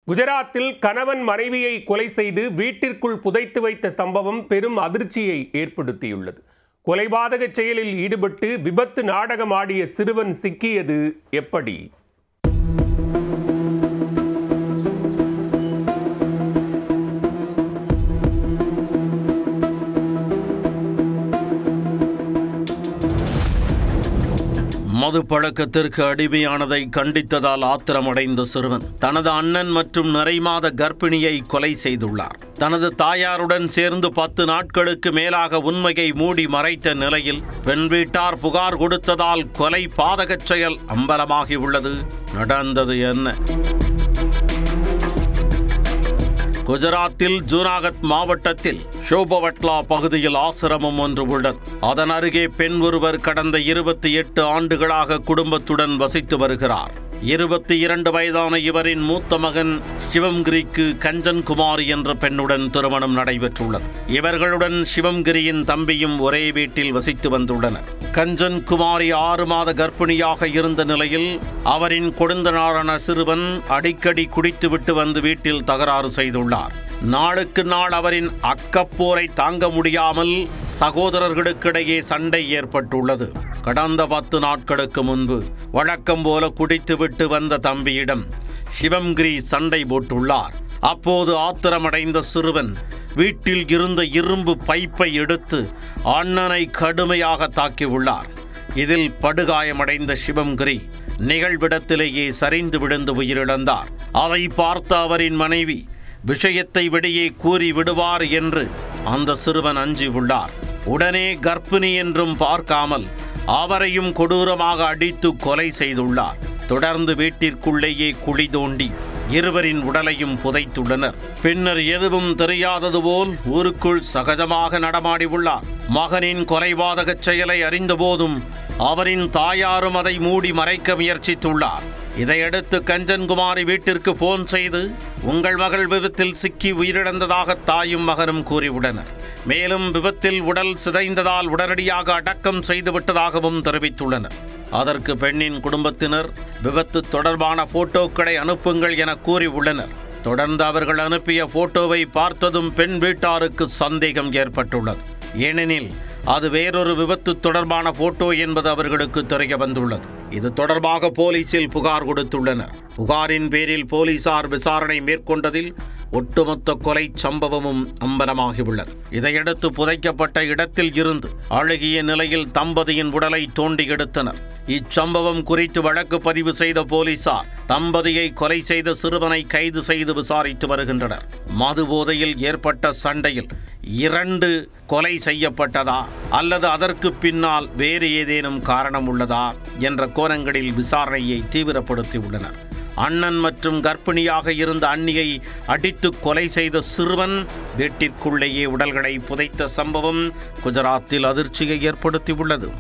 குஜராத்தில் கணவன் மனைவியை கொலை செய்து வீட்டிற்குள் புதைத்து வைத்த சம்பவம் பெரும் அதிர்ச்சியை ஏற்படுத்தியுள்ளது. கொலைபாதக செயலில் ஈடுபட்டு விபத்து நாடகமாடிய சிறுவன் சிக்கியது எப்படி? மது பழக்கத்திற்கு அடிமையானதை கண்டித்ததால் ஆத்திரமடைந்த சிறுவன் தனது அண்ணன் மற்றும் நிறைமாத கர்ப்பிணியை கொலை செய்துள்ளார். தனது தாயாருடன் சேர்ந்து 10 நாட்களுக்கு மேலாக உண்மையை மூடி மறைத்த நிலையில் பெண் வீட்டார் புகார் கொடுத்ததால் கொலை பாதகச் செயல் அம்பலமாகியுள்ளது. நடந்தது என்ன? குஜராத்தில் ஜூனாகத் மாவட்டத்தில் ஷோபவட்லா பகுதியில் ஆசிரமம் ஒன்று உள்ளது. அதன் அருகே பெண் ஒருவர் கடந்த 28 ஆண்டுகளாக குடும்பத்துடன் வசித்து வருகிறார். 22 வயதான இவரின் மூத்த மகன் சிவம்கிரிக்கு கஞ்சன்குமாரி என்ற பெண்ணுடன் திருமணம் நடைபெற்றுள்ளது. இவர்களுடன் சிவம்கிரியின் தம்பியும் ஒரே வீட்டில் வசித்து வந்துள்ளனர். கஞ்சன்குமாரி 6 மாத கர்ப்பிணியாக இருந்த நிலையில் அவரின் கொழுந்தனாரான சிறுவன் அடிக்கடி குடித்துவிட்டு வந்து வீட்டில் தகராறு செய்துள்ளார். நாளுக்கு நாள் அவரின் அக்கப்போரை தாங்க முடியாமல் சகோதரர்களுக்கிடையே சண்டை ஏற்பட்டுள்ளது. கடந்த 10 நாட்களுக்கு முன்பு வழக்கம் போல குடித்துவிட்டு வந்த தம்பியிடம் சிவம்கிரி சண்டை போட்டுள்ளார். அப்போது ஆத்திரமடைந்த சிறுவன் வீட்டில் இருந்த இரும்பு பைப்பை எடுத்து அண்ணனை கடுமையாக தாக்கியுள்ளார். இதில் படுகாயமடைந்த சிவம்கிரி நிகழ்விடத்திலேயே சரிந்து விழுந்து உயிரிழந்தார். அதை பார்த்த அவரின் மனைவி விஷயத்தை வெளியே கூறி விடுவார் என்று அந்த சிறுவன் அஞ்சியுள்ளார். உடனே கர்ப்பிணி என்றும் பார்க்காமல் அவரையும் கொடூரமாக அடித்து கொலை செய்துள்ளார். தொடர்ந்து வீட்டிற்குள்ளேயே குழி தோண்டி இருவரின் உடலையும் புதைத்துள்ளனர். பின்னர் எதுவும் தெரியாதது போல் ஊருக்குள் சகஜமாக நடமாடியுள்ளார். மகனின் கொலைபாதகச் செயலை அறிந்தபோதும் அவரின் தாயாரும் அதை மூடி மறைக்க முயற்சித்துள்ளார். இதையடுத்து கஞ்சன்குமாரி வீட்டிற்கு போன் செய்து உங்கள் மகள் விபத்தில் சிக்கி உயிரிழந்ததாக தாயும் மகனும் கூறியுள்ளனர். மேலும் விபத்தில் உடல் சிதைந்ததால் உடனடியாக அடக்கம் செய்துவிட்டதாகவும் தெரிவித்துள்ளனர். அதற்கு பெண்ணின் குடும்பத்தினர் விபத்து தொடர்பான போட்டோக்களை அனுப்புங்கள் என கூறியுள்ளனர். தொடர்ந்து அவர்கள் அனுப்பிய போட்டோவை பார்த்ததும் பெண் வீட்டாருக்கு சந்தேகம் ஏற்பட்டுள்ளது. ஏனெனில் அது வேறொரு விபத்து தொடர்பான போட்டோ என்பது அவர்களுக்கு தெரிய வந்துள்ளது. இது தொடர்பாக போலீசில் புகார் கொடுத்துள்ளனர். புகாரின் பேரில் போலீசார் விசாரணை மேற்கொண்டதில் ஒட்டுமொத்த கொலை சம்பவமும் அம்பலமாகியுள்ளது. இதையடுத்து புதைக்கப்பட்ட இடத்தில் இருந்து அழுகிய நிலையில் தம்பதியின் உடலை தோண்டி எடுத்தனர். இச்சம்பவம் குறித்து வழக்கு பதிவு செய்த போலீசார் தம்பதியை கொலை செய்த சிறுவனை கைது செய்து விசாரித்து வருகின்றனர். மது போதையில் ஏற்பட்ட சண்டையில் 2 கொலை செய்யப்பட்டதா அல்லது அதற்கு பின்னால் வேறு ஏதேனும் காரணம் உள்ளதா என்ற கோணங்களில் விசாரணையை தீவிரப்படுத்தியுள்ளனர். அண்ணன் மற்றும் கர்ப்பிணியாக இருந்த அண்ணியை அடித்து கொலை செய்த சிறுவன் வீட்டிற்குள்ளேயே உடல்களை புதைத்த சம்பவம் குஜராத்தில் அதிர்ச்சியை ஏற்படுத்தியுள்ளது.